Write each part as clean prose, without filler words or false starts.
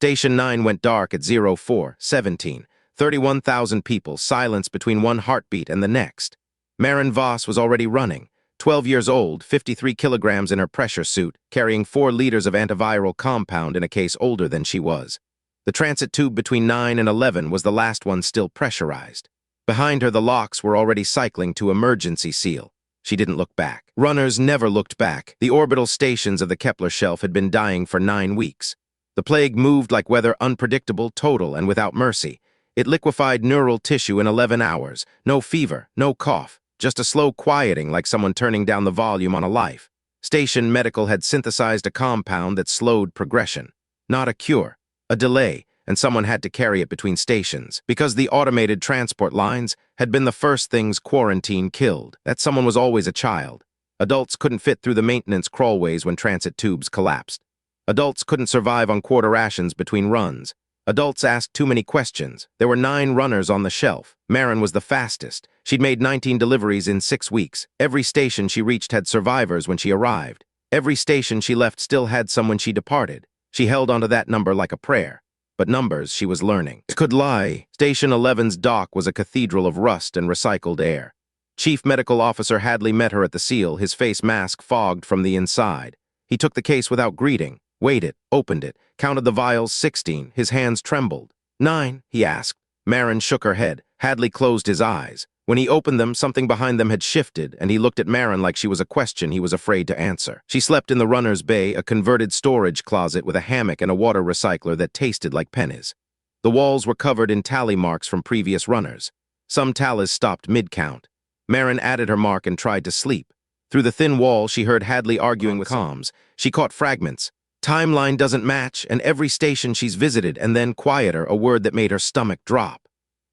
Station 9 went dark at 04:17. 31,000 people, silence between one heartbeat and the next. Maren Voss was already running. 12 years old, 53 kilograms in her pressure suit, carrying 4 liters of antiviral compound in a case older than she was. The transit tube between 9 and 11 was the last one still pressurized. Behind her, the locks were already cycling to emergency seal. She didn't look back. Runners never looked back. The orbital stations of the Kepler shelf had been dying for 9 weeks. The plague moved like weather, unpredictable, total, and without mercy. It liquefied neural tissue in 11 hours. No fever, no cough, just a slow quieting like someone turning down the volume on a life. Station Medical had synthesized a compound that slowed progression. Not a cure, a delay, and someone had to carry it between stations. Because the automated transport lines had been the first things quarantine killed. That someone was always a child. Adults couldn't fit through the maintenance crawlways when transit tubes collapsed. Adults couldn't survive on quarter rations between runs. Adults asked too many questions. There were 9 runners on the shelf. Maren was the fastest. She'd made 19 deliveries in 6 weeks. Every station she reached had survivors when she arrived. Every station she left still had some when she departed. She held onto that number like a prayer. But numbers, she was learning, could lie. Station 11's dock was a cathedral of rust and recycled air. Chief Medical Officer Hadley met her at the seal, his face mask fogged from the inside. He took the case without greeting, weighed it, opened it, counted the vials, 16. His hands trembled. 9, he asked. Maren shook her head. Hadley closed his eyes. When he opened them, something behind them had shifted, and he looked at Maren like she was a question he was afraid to answer. She slept in the runner's bay, a converted storage closet with a hammock and a water recycler that tasted like pennies. The walls were covered in tally marks from previous runners. Some tallies stopped mid-count. Maren added her mark and tried to sleep. Through the thin wall, she heard Hadley arguing with comms. She caught fragments. Timeline doesn't match, and every station she's visited, and then quieter, a word that made her stomach drop.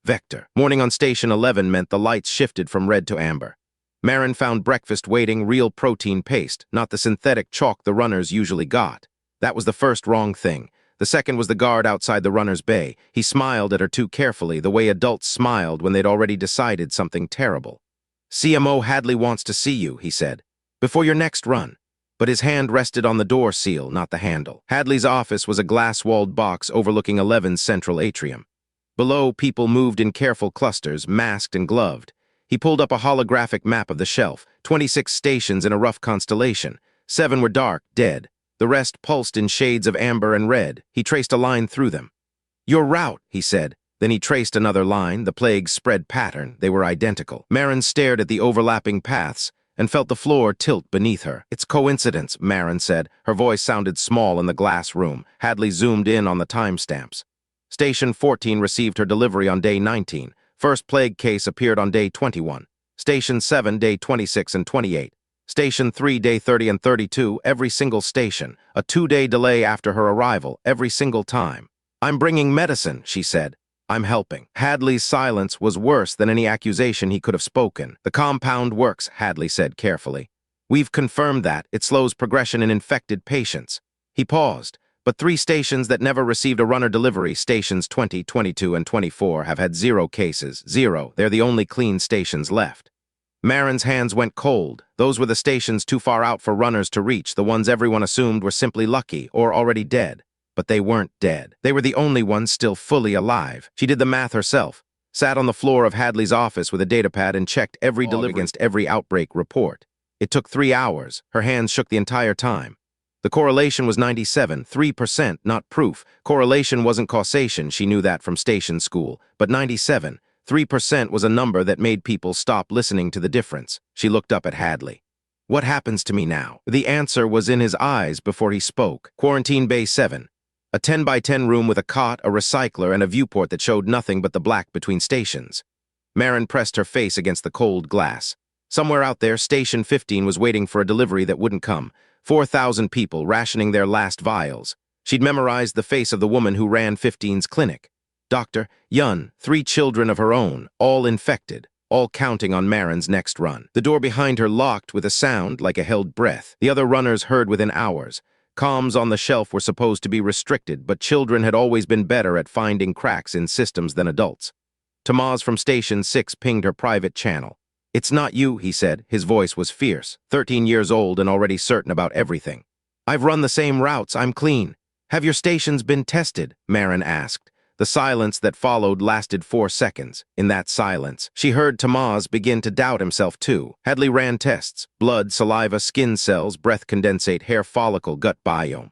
Vector. Morning on Station 11 meant the lights shifted from red to amber. Maren found breakfast waiting, real protein paste, not the synthetic chalk the runners usually got. That was the first wrong thing. The second was the guard outside the runner's bay. He smiled at her too carefully, the way adults smiled when they'd already decided something terrible. "CMO Hadley wants to see you," he said, "before your next run." But his hand rested on the door seal, not the handle. Hadley's office was a glass-walled box overlooking 11's central atrium. Below, people moved in careful clusters, masked and gloved. He pulled up a holographic map of the shelf, 26 stations in a rough constellation. 7 were dark, dead. The rest pulsed in shades of amber and red. He traced a line through them. "Your route," he said. Then he traced another line, the plague's spread pattern. They were identical. Maren stared at the overlapping paths and felt the floor tilt beneath her. "It's coincidence," Maren said. Her voice sounded small in the glass room. Hadley zoomed in on the timestamps. Station 14 received her delivery on day 19. First plague case appeared on day 21. Station 7, day 26 and 28. Station 3, day 30 and 32, every single station. A 2-day delay after her arrival, every single time. "I'm bringing medicine," she said. "I'm helping." Hadley's silence was worse than any accusation he could have spoken. "The compound works," Hadley said carefully. "We've confirmed that. It slows progression in infected patients." He paused. But 3 stations that never received a runner delivery, stations 20, 22, and 24, have had 0 cases. 0. They're the only clean stations left. Maren's hands went cold. Those were the stations too far out for runners to reach, the ones everyone assumed were simply lucky or already dead. But they weren't dead. They were the only ones still fully alive. She did the math herself, sat on the floor of Hadley's office with a datapad and checked every delivery against every outbreak report. It took 3 hours. Her hands shook the entire time. The correlation was 97, 3%, not proof. Correlation wasn't causation, she knew that from station school. But 97, 3% was a number that made people stop listening to the difference. She looked up at Hadley. "What happens to me now?" The answer was in his eyes before he spoke. Quarantine Bay 7. A 10 by 10 room with a cot, a recycler, and a viewport that showed nothing but the black between stations. Maren pressed her face against the cold glass. Somewhere out there, Station 15 was waiting for a delivery that wouldn't come. 4,000 people rationing their last vials. She'd memorized the face of the woman who ran 15's clinic. Dr. Yun, 3 children of her own, all infected, all counting on Maren's next run. The door behind her locked with a sound like a held breath. The other runners heard within hours. Comms on the shelf were supposed to be restricted, but children had always been better at finding cracks in systems than adults. Tamaz from Station 6 pinged her private channel. "It's not you," he said. His voice was fierce. 13 years old and already certain about everything. "I've run the same routes. I'm clean." "Have your stations been tested?" Maren asked. The silence that followed lasted 4 seconds. In that silence, she heard Tamaz begin to doubt himself too. Hadley ran tests: blood, saliva, skin cells, breath condensate, hair follicle, gut biome.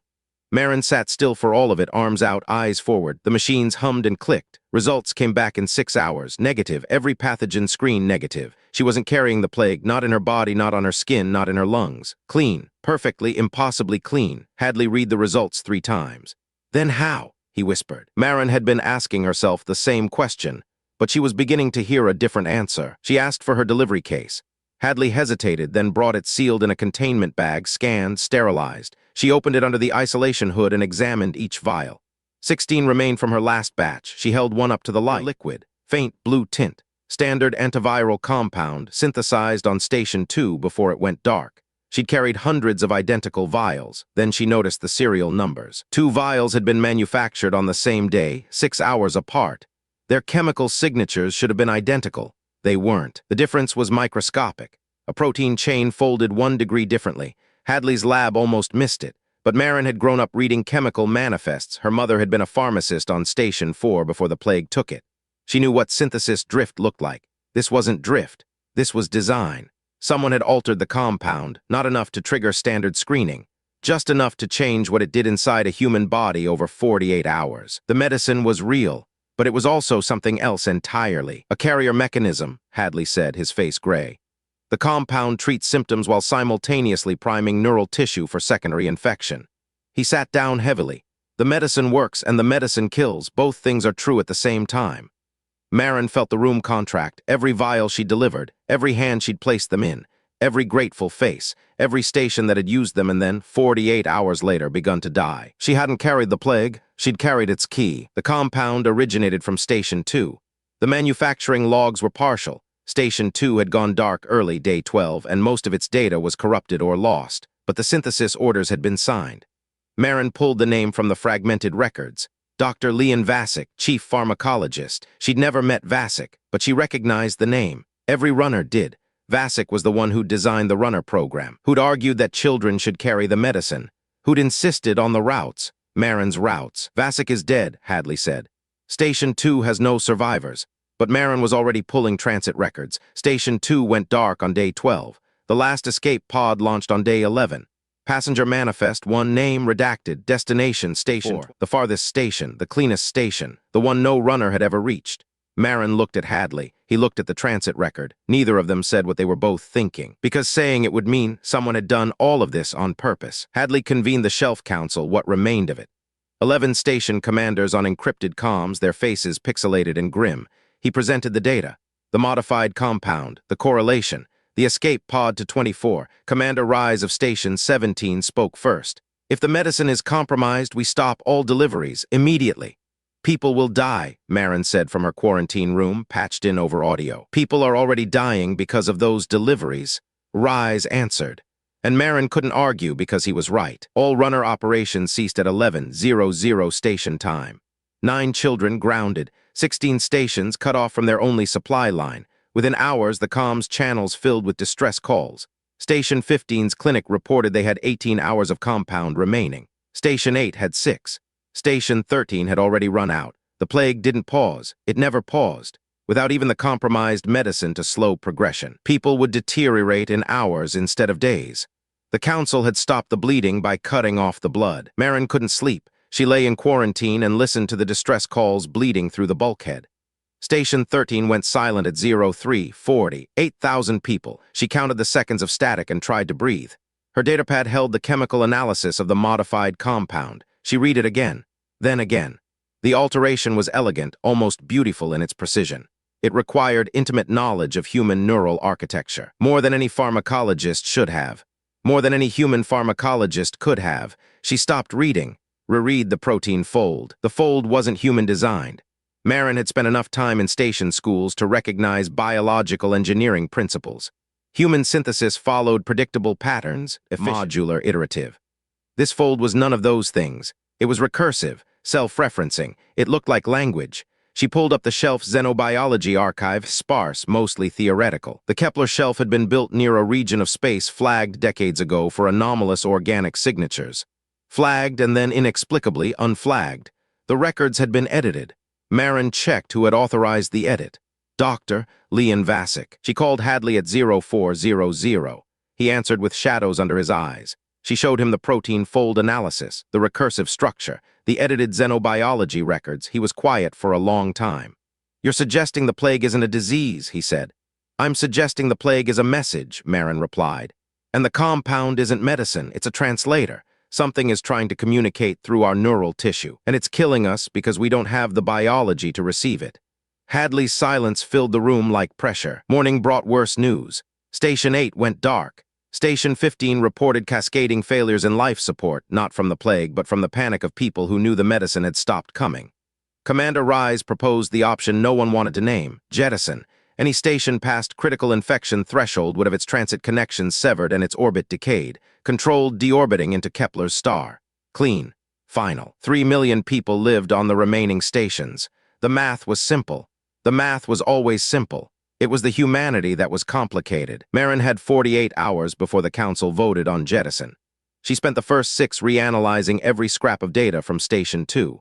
Maren sat still for all of it, arms out, eyes forward. The machines hummed and clicked. Results came back in 6 hours. Negative. Every pathogen screen negative. She wasn't carrying the plague, not in her body, not on her skin, not in her lungs. Clean. Perfectly, impossibly clean. Hadley read the results 3 times. "Then how?" he whispered. Maren had been asking herself the same question, but she was beginning to hear a different answer. She asked for her delivery case. Hadley hesitated, then brought it sealed in a containment bag, scanned, sterilized. She opened it under the isolation hood and examined each vial. 16 remained from her last batch. She held one up to the light. Liquid, faint blue tint, standard antiviral compound, synthesized on Station 2 before it went dark. She'd carried hundreds of identical vials. Then she noticed the serial numbers. 2 vials had been manufactured on the same day, 6 hours apart. Their chemical signatures should have been identical. They weren't. The difference was microscopic. A protein chain folded 1 degree differently. Hadley's lab almost missed it. But Maren had grown up reading chemical manifests. Her mother had been a pharmacist on Station 4 before the plague took it. She knew what synthesis drift looked like. This wasn't drift. This was design. Someone had altered the compound, not enough to trigger standard screening, just enough to change what it did inside a human body over 48 hours. The medicine was real, but it was also something else entirely. A carrier mechanism, Hadley said, his face gray. The compound treats symptoms while simultaneously priming neural tissue for secondary infection. He sat down heavily. The medicine works and the medicine kills. Both things are true at the same time. Maren felt the room contract. Every vial she delivered, every hand she'd placed them in, every grateful face, every station that had used them and then, 48 hours later, begun to die. She hadn't carried the plague. She'd carried its key. The compound originated from Station 2. The manufacturing logs were partial. Station 2 had gone dark early, day 12, and most of its data was corrupted or lost, but the synthesis orders had been signed. Maren pulled the name from the fragmented records. Dr. Leon Vasic, chief pharmacologist. She'd never met Vasic, but she recognized the name. Every runner did. Vasic was the one who'd designed the runner program, who'd argued that children should carry the medicine, who'd insisted on the routes, Maren's routes. "Vasic is dead," Hadley said. "Station 2 has no survivors." But Maren was already pulling transit records. Station 2 went dark on day 12. The last escape pod launched on day 11. Passenger manifest, 1 name redacted, destination Station 4. The farthest station, the cleanest station, the one no runner had ever reached. Maren looked at Hadley. He looked at the transit record. Neither of them said what they were both thinking, because saying it would mean someone had done all of this on purpose. Hadley convened the Shelf Council, what remained of it. 11 station commanders on encrypted comms, their faces pixelated and grim. He presented the data, the modified compound, the correlation, the escape pod to 24. Commander Rise of Station 17 spoke first. "If the medicine is compromised, we stop all deliveries immediately." "People will die," Maren said from her quarantine room, patched in over audio. "People are already dying because of those deliveries," Rise answered. And Maren couldn't argue because he was right. All runner operations ceased at 11:00 station time. 9 children grounded, 16 stations cut off from their only supply line. Within hours, the comms channels filled with distress calls. Station 15's clinic reported they had 18 hours of compound remaining. Station 8 had 6. Station 13 had already run out. The plague didn't pause. It never paused. Without even the compromised medicine to slow progression, people would deteriorate in hours instead of days. The council had stopped the bleeding by cutting off the blood. Maren couldn't sleep. She lay in quarantine and listened to the distress calls bleeding through the bulkhead. Station 13 went silent at 03:40. 8,000 people. She counted the seconds of static and tried to breathe. Her datapad held the chemical analysis of the modified compound. She read it again, then again. The alteration was elegant, almost beautiful in its precision. It required intimate knowledge of human neural architecture, more than any pharmacologist should have, more than any human pharmacologist could have. She stopped reading, reread the protein fold. The fold wasn't human-designed. Maren had spent enough time in station schools to recognize biological engineering principles. Human synthesis followed predictable patterns, modular, iterative. This fold was none of those things. It was recursive, self-referencing. It looked like language. She pulled up the Shelf Xenobiology archive, sparse, mostly theoretical. The Kepler shelf had been built near a region of space flagged decades ago for anomalous organic signatures. Flagged and then inexplicably unflagged. The records had been edited. Maren checked who had authorized the edit. Dr. Leon Vasic. She called Hadley at 0400. He answered with shadows under his eyes. She showed him the protein fold analysis, the recursive structure, the edited xenobiology records. He was quiet for a long time. "You're suggesting the plague isn't a disease," he said. "I'm suggesting the plague is a message," Maren replied. "And the compound isn't medicine, it's a translator. Something is trying to communicate through our neural tissue, and it's killing us because we don't have the biology to receive it." Hadley's silence filled the room like pressure. Morning brought worse news. Station 8 went dark. Station 15 reported cascading failures in life support, not from the plague, but from the panic of people who knew the medicine had stopped coming. Commander Rise proposed the option no one wanted to name, jettison. Any station past critical infection threshold would have its transit connections severed and its orbit decayed, controlled deorbiting into Kepler's star. Clean. Final. 3 million people lived on the remaining stations. The math was simple. The math was always simple. It was the humanity that was complicated. Maren had 48 hours before the council voted on jettison. She spent the first 6 reanalyzing every scrap of data from Station 2.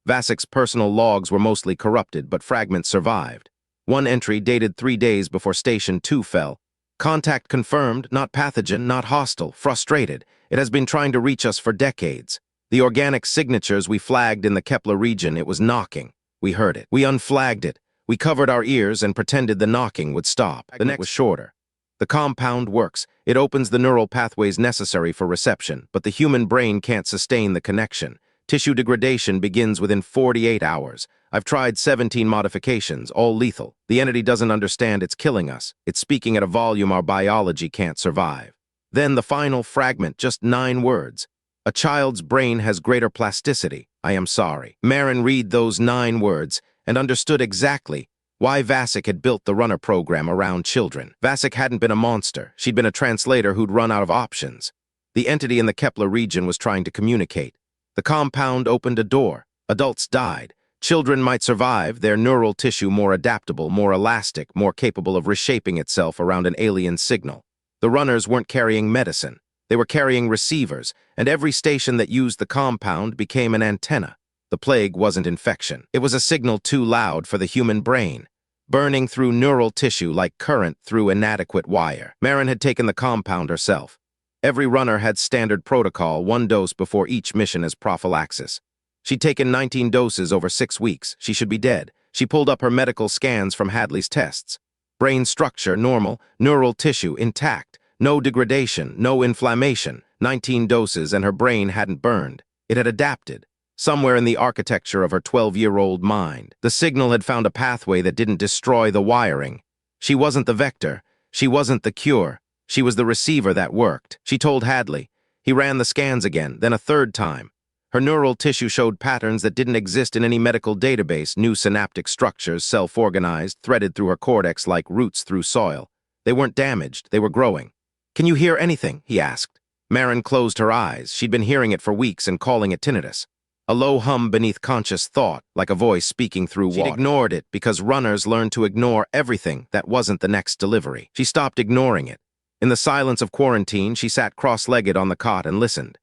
Vasic's personal logs were mostly corrupted, but fragments survived. One entry dated 3 days before Station 2 fell. "Contact confirmed, not pathogen, not hostile, frustrated. It has been trying to reach us for decades. The organic signatures we flagged in the Kepler region, it was knocking. We heard it. We unflagged it. We covered our ears and pretended the knocking would stop." The next was shorter. "The compound works. It opens the neural pathways necessary for reception, but the human brain can't sustain the connection. Tissue degradation begins within 48 hours. I've tried 17 modifications, all lethal. The entity doesn't understand it's killing us. It's speaking at a volume our biology can't survive." Then the final fragment, just 9 words. "A child's brain has greater plasticity. I am sorry." Maren read those 9 words and understood exactly why Vasic had built the runner program around children. Vasic hadn't been a monster. She'd been a translator who'd run out of options. The entity in the Kepler region was trying to communicate. The compound opened a door. Adults died. Children might survive, their neural tissue more adaptable, more elastic, more capable of reshaping itself around an alien signal. The runners weren't carrying medicine. They were carrying receivers, and every station that used the compound became an antenna. The plague wasn't infection. It was a signal too loud for the human brain, burning through neural tissue like current through inadequate wire. Maren had taken the compound herself. Every runner had standard protocol, 1 dose before each mission as prophylaxis. She'd taken 19 doses over 6 weeks. She should be dead. She pulled up her medical scans from Hadley's tests. Brain structure normal, neural tissue intact, no degradation, no inflammation. 19 doses and her brain hadn't burned. It had adapted. Somewhere in the architecture of her 12-year-old mind, the signal had found a pathway that didn't destroy the wiring. She wasn't the vector. She wasn't the cure. She was the receiver that worked. She told Hadley. He ran the scans again, then a 3rd time. Her neural tissue showed patterns that didn't exist in any medical database, new synaptic structures, self-organized, threaded through her cortex like roots through soil. They weren't damaged, they were growing. "Can you hear anything?" he asked. Maren closed her eyes. She'd been hearing it for weeks and calling it tinnitus. A low hum beneath conscious thought, like a voice speaking through water. She'd ignored it because runners learned to ignore everything that wasn't the next delivery. She stopped ignoring it. In the silence of quarantine, she sat cross-legged on the cot and listened.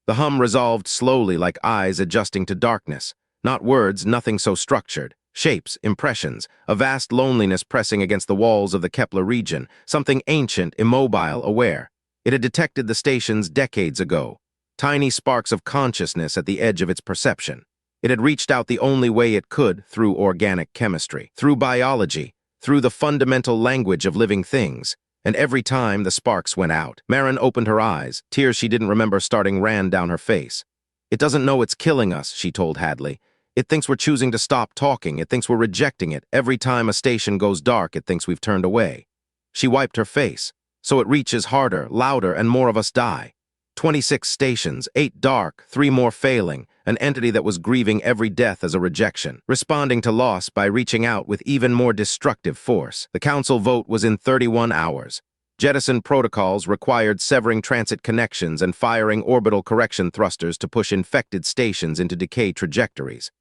The hum resolved slowly like eyes adjusting to darkness. Not words, nothing so structured. Shapes, impressions, a vast loneliness pressing against the walls of the Kepler region, something ancient, immobile, aware. It had detected the stations decades ago. Tiny sparks of consciousness at the edge of its perception. It had reached out the only way it could, through organic chemistry, through biology, through the fundamental language of living things. And every time the sparks went out, Maren opened her eyes. Tears she didn't remember starting ran down her face. "It doesn't know it's killing us," she told Hadley. "It thinks we're choosing to stop talking. It thinks we're rejecting it. Every time a station goes dark, it thinks we've turned away." She wiped her face. "So it reaches harder, louder, and more of us die." 26 stations, 8 dark, 3 more failing, an entity that was grieving every death as a rejection, responding to loss by reaching out with even more destructive force. The council vote was in 31 hours. Jettisoned protocols required severing transit connections and firing orbital correction thrusters to push infected stations into decay trajectories.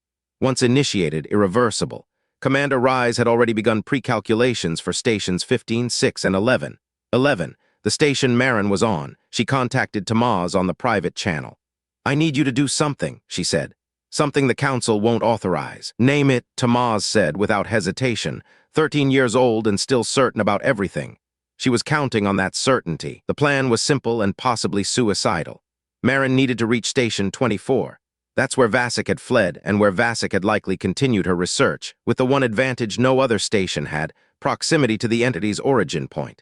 Once initiated, irreversible. Commander Rise had already begun pre-calculations for stations 15, 6, and 11. 11. The station Maren was on. She contacted Tamaz on the private channel. I need you to do something, she said. Something the council won't authorize. Name it, Tamaz said without hesitation, 13 years old and still certain about everything. She was counting on that certainty. The plan was simple and possibly suicidal. Maren needed to reach Station 24. That's where Vasic had fled and where Vasic had likely continued her research, with the one advantage no other station had, proximity to the entity's origin point.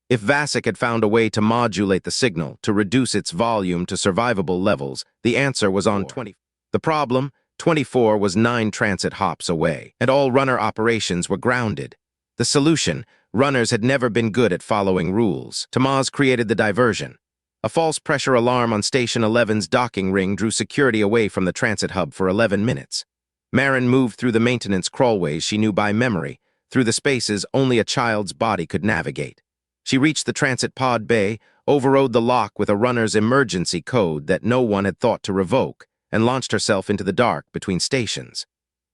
If Vasic had found a way to modulate the signal, to reduce its volume to survivable levels, the answer was on 20. The problem, 24 was 9 transit hops away, and all runner operations were grounded. The solution, runners had never been good at following rules. Tamaz created the diversion. A false pressure alarm on Station 11's docking ring drew security away from the transit hub for 11 minutes. Maren moved through the maintenance crawlways she knew by memory, through the spaces only a child's body could navigate. She reached the transit pod bay, overrode the lock with a runner's emergency code that no one had thought to revoke, and launched herself into the dark between stations.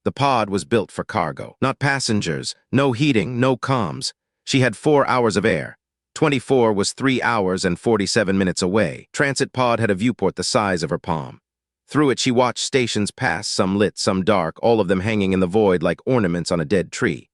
The pod was built for cargo, not passengers, no heating, no comms. She had 4 hours of air. 24 was 3 hours and 47 minutes away. Transit pod had a viewport the size of her palm. Through it she watched stations pass, some lit, some dark, all of them hanging in the void like ornaments on a dead tree.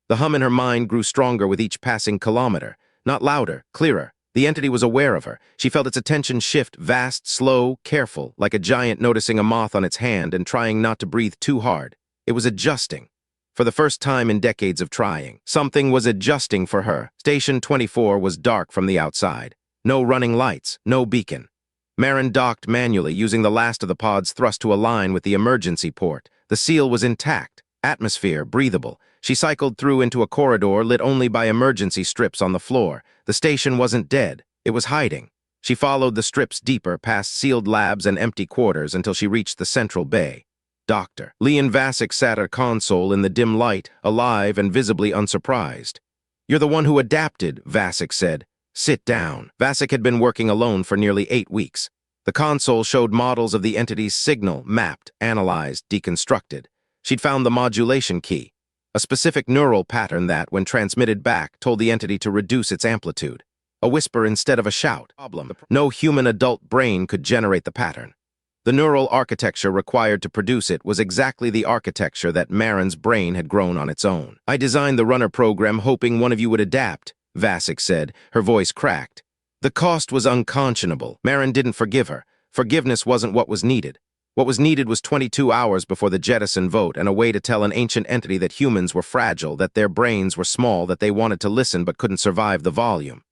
The hum in her mind grew stronger with each passing kilometer, not louder, clearer. The entity was aware of her. She felt its attention shift, vast, slow, careful, like a giant noticing a moth on its hand and trying not to breathe too hard. It was adjusting. For the first time in decades of trying, something was adjusting for her. Station 24 was dark from the outside. No running lights, no beacon. Maren docked manually, using the last of the pod's thrust to align with the emergency port. The seal was intact, atmosphere breathable. She cycled through into a corridor lit only by emergency strips on the floor. The station wasn't dead. It was hiding. She followed the strips deeper past sealed labs and empty quarters until she reached the central bay. Dr. Leon Vasic sat at a console in the dim light, alive and visibly unsurprised. "You're the one who adapted," Vasic said. "Sit down." Vasic had been working alone for nearly 8 weeks. The console showed models of the entity's signal, mapped, analyzed, deconstructed. She'd found the modulation key, a specific neural pattern that, when transmitted back, told the entity to reduce its amplitude. A whisper instead of a shout. No human adult brain could generate the pattern. The neural architecture required to produce it was exactly the architecture that Maren's brain had grown on its own. "I designed the runner program hoping one of you would adapt," Vasic said, her voice cracked. The cost was unconscionable. Maren didn't forgive her. Forgiveness wasn't what was needed. What was needed was 22 hours before the jettison vote and a way to tell an ancient entity that humans were fragile, that their brains were small, that they wanted to listen but couldn't survive the volume.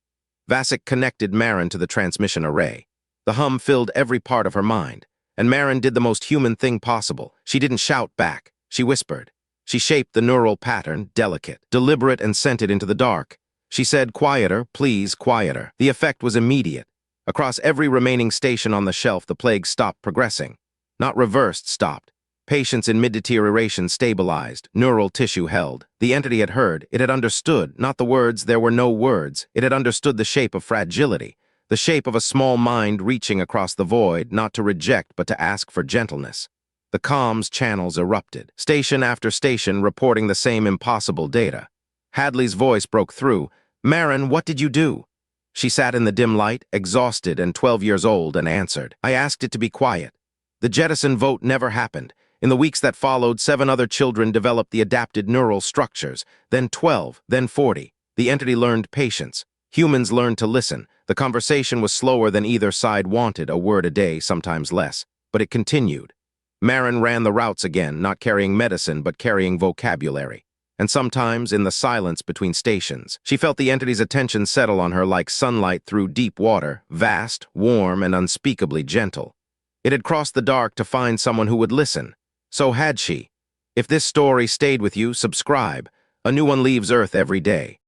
Vasic connected Maren to the transmission array. The hum filled every part of her mind. And Maren did the most human thing possible. She didn't shout back. She whispered. She shaped the neural pattern, delicate, deliberate, and sent it into the dark. She said, "Quieter, please, quieter." The effect was immediate. Across every remaining station on the shelf, the plague stopped progressing. Not reversed, stopped. Patients in mid-deterioration stabilized, neural tissue held. The entity had heard. It had understood. Not the words, there were no words. It had understood the shape of fragility. The shape of a small mind reaching across the void, not to reject but to ask for gentleness. The comms channels erupted, station after station reporting the same impossible data. Hadley's voice broke through. "Maren, what did you do?" She sat in the dim light, exhausted and 12 years old, and answered. "I asked it to be quiet." The jettison vote never happened. In the weeks that followed, 7 other children developed the adapted neural structures, then 12, then 40. The entity learned patience. Humans learned to listen. The conversation was slower than either side wanted, a word a day, sometimes less. But it continued. Maren ran the routes again, not carrying medicine, but carrying vocabulary. And sometimes, in the silence between stations, she felt the entity's attention settle on her like sunlight through deep water, vast, warm, and unspeakably gentle. It had crossed the dark to find someone who would listen. So had she. If this story stayed with you, subscribe. A new one leaves Earth every day.